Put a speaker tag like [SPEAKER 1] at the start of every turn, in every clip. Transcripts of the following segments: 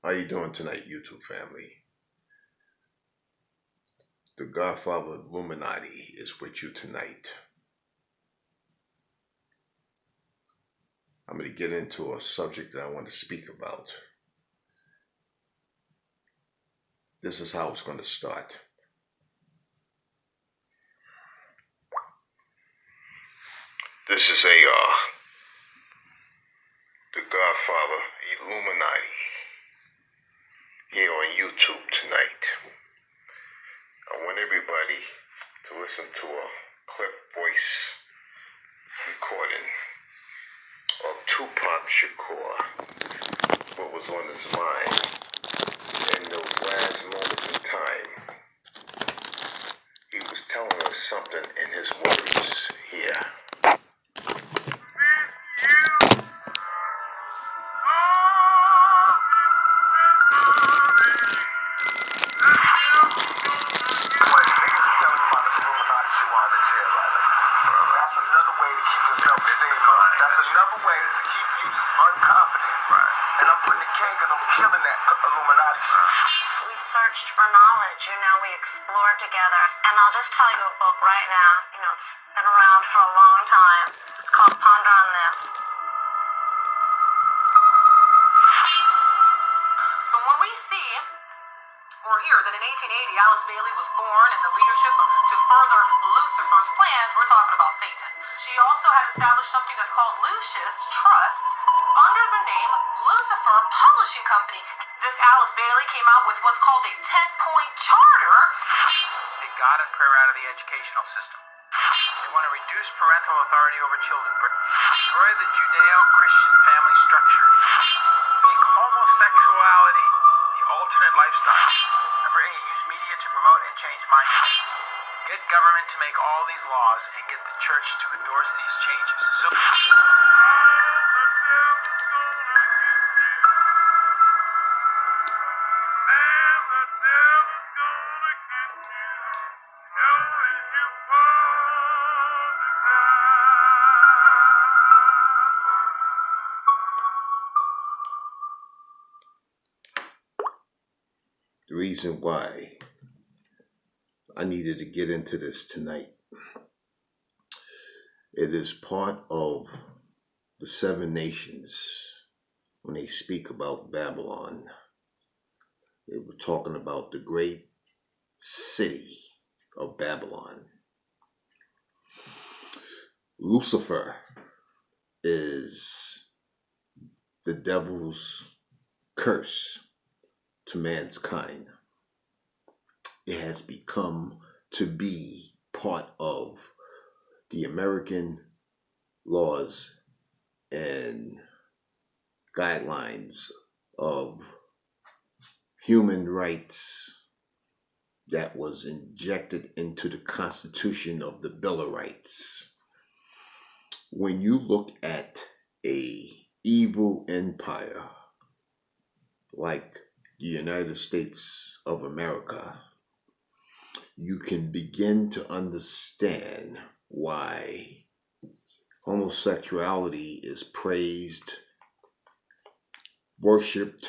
[SPEAKER 1] How you doing tonight, YouTube family? The Godfather Illuminati is with you tonight. I'm going to get into a subject that I want to speak about. This is how it's going to start. This is the Godfather Illuminati here on YouTube tonight. I want everybody to listen to a clip voice recording of Tupac Shakur, what was on his mind in those last moments in time. He was telling us something in his words here.
[SPEAKER 2] We searched for knowledge, we explored together. And I'll just tell you a book right now, it's been around for a long time. It's called Ponder on This.
[SPEAKER 3] So when we see or hear that in 1880 Alice Bailey was born in the leadership to further Lucifer's plans, we're talking about Satan. She also had established something that's called Lucius Trusts under the name Lucifer Publishing Company. This Alice Bailey came out with what's called a 10-point charter.
[SPEAKER 4] Take God and prayer out of the educational system. They want to reduce parental authority over children, destroy the Judeo-Christian family structure, make homosexuality the alternate lifestyle. Number 8, use media to promote and change mindsets. Get government to make all these laws and get the church to endorse these changes. So
[SPEAKER 1] The reason why I needed to get into this tonight, it is part of the 7 nations. When they speak about Babylon, they were talking about the great city of Babylon. Lucifer is the devil's curse to mankind. It has become to be part of the American laws and guidelines of human rights that was injected into the Constitution of the Bill of Rights. When you look at a evil empire like the United States of America, you can begin to understand why homosexuality is praised, worshipped,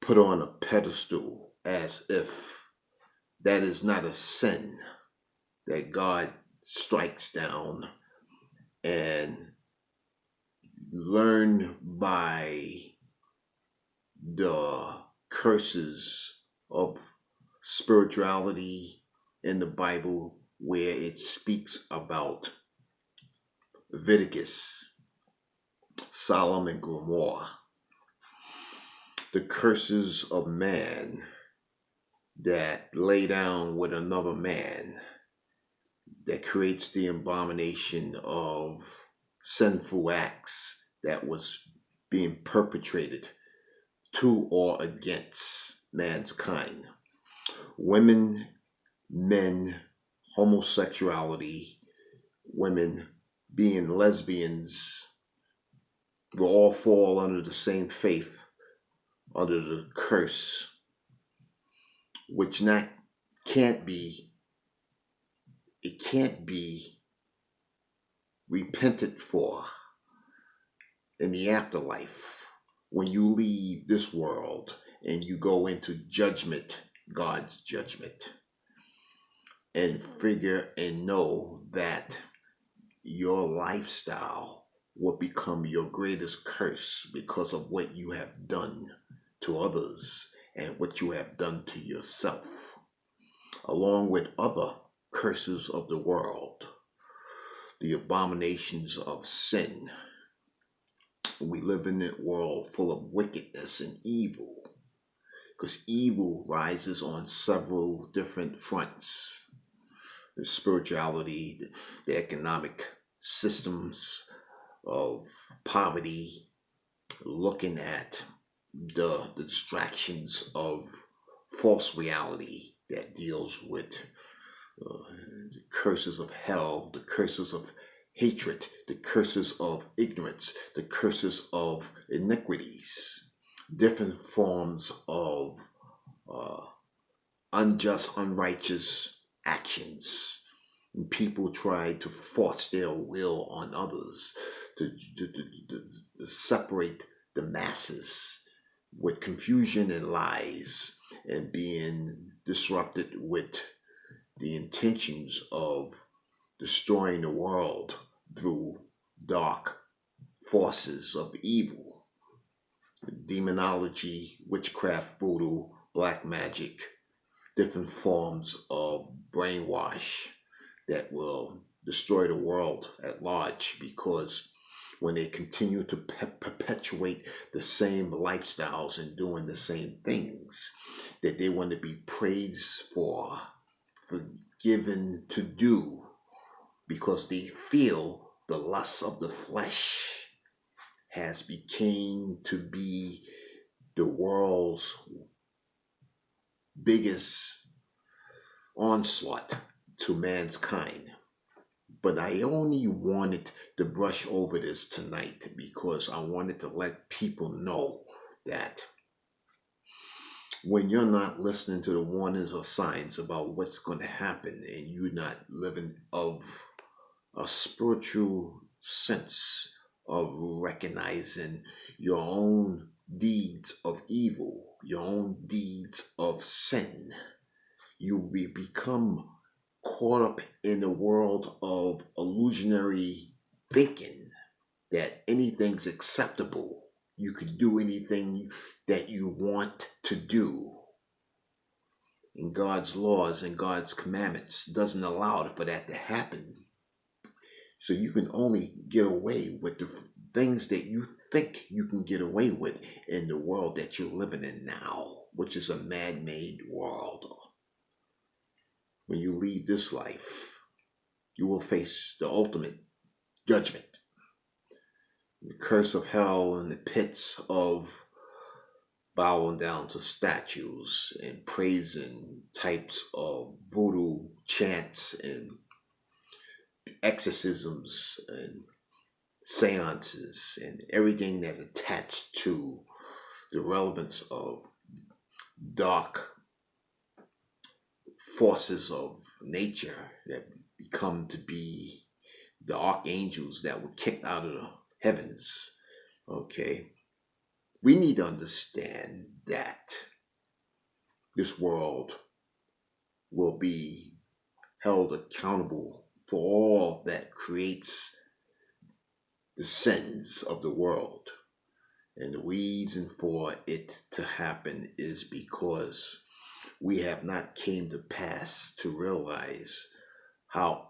[SPEAKER 1] put on a pedestal as if that is not a sin that God strikes down, and learn by the curses of spirituality in the Bible, where it speaks about Leviticus, Sodom and Gomorrah, the curses of man that lay down with another man, that creates the abomination of sinful acts that was being perpetrated to or against mankind. Women, men, homosexuality, women being lesbians will all fall under the same faith, under the curse, which can't be repented for in the afterlife. when you leave this world and you go into judgment, God's judgment, and figure and know that your lifestyle will become your greatest curse because of what you have done to others and what you have done to yourself, along with other curses of the world, the abominations of sin. We live in a world full of wickedness and evil, because evil rises on several different fronts: the spirituality, the economic systems of poverty, looking at the distractions of false reality that deals with the curses of hell, the curses of hatred, the curses of ignorance, the curses of iniquities, different forms of uh, unjust, unrighteous actions. And people try to force their will on others to separate the masses with confusion and lies, and being disrupted with the intentions of destroying the world through dark forces of evil, demonology, witchcraft, voodoo, black magic, different forms of brainwash that will destroy the world at large, because when they continue to perpetuate the same lifestyles and doing the same things that they want to be praised for, forgiven to do, because they feel the lust of the flesh has become to be the world's biggest onslaught to mankind. But I only wanted to brush over this tonight because I wanted to let people know that when you're not listening to the warnings or signs about what's going to happen, and you're not living of a spiritual sense of recognizing your own deeds of evil, your own deeds of sin, you will become caught up in the world of illusionary thinking that anything's acceptable. You can do anything that you want to do. And God's laws and God's commandments doesn't allow for that to happen. So you can only get away with the things that you think you can get away with in the world that you're living in now, which is a man-made world. When you leave this life, you will face the ultimate judgment, the curse of hell and the pits of bowing down to statues and praising types of voodoo chants and exorcisms and seances and everything that's attached to the relevance of dark forces of nature that become to be the archangels that were kicked out of the heavens. Okay, we need to understand that this world will be held accountable for all that creates the sins of the world. And the reason for it to happen is because we have not came to pass to realize how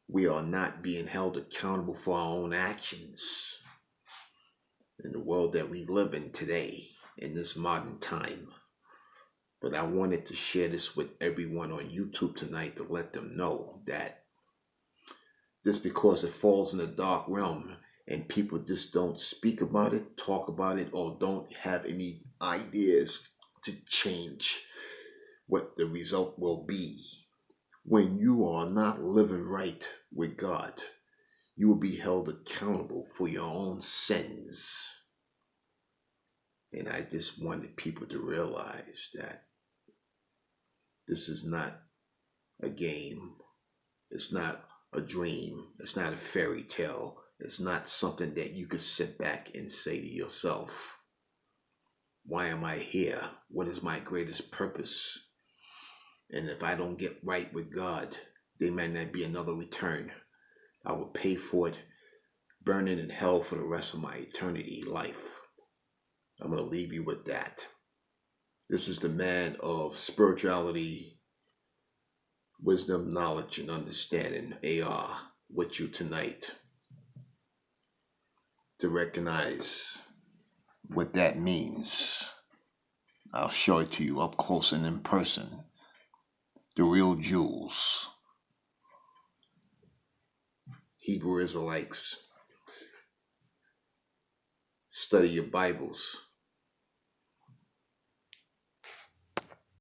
[SPEAKER 1] we are not being held accountable for our own actions in the world that we live in today, in this modern time. But I wanted to share this with everyone on YouTube tonight to let them know that just because it falls in a dark realm and people just don't speak about it, talk about it, or don't have any ideas to change what the result will be, when you are not living right with God, you will be held accountable for your own sins. And I just wanted people to realize that this is not a game. It's not a dream. It's not a fairy tale. It's not something that you could sit back and say to yourself, Why am I here? What is my greatest purpose? And if I don't get right with God, there might not be another return. I will pay for it, burning in hell for the rest of my eternity life. I'm going to leave you with that. This is the man of spirituality, wisdom, knowledge, and understanding, AR, with you tonight to recognize what that means. I'll show it to you up close and in person. The real jewels. Hebrew Israelites, study your Bibles.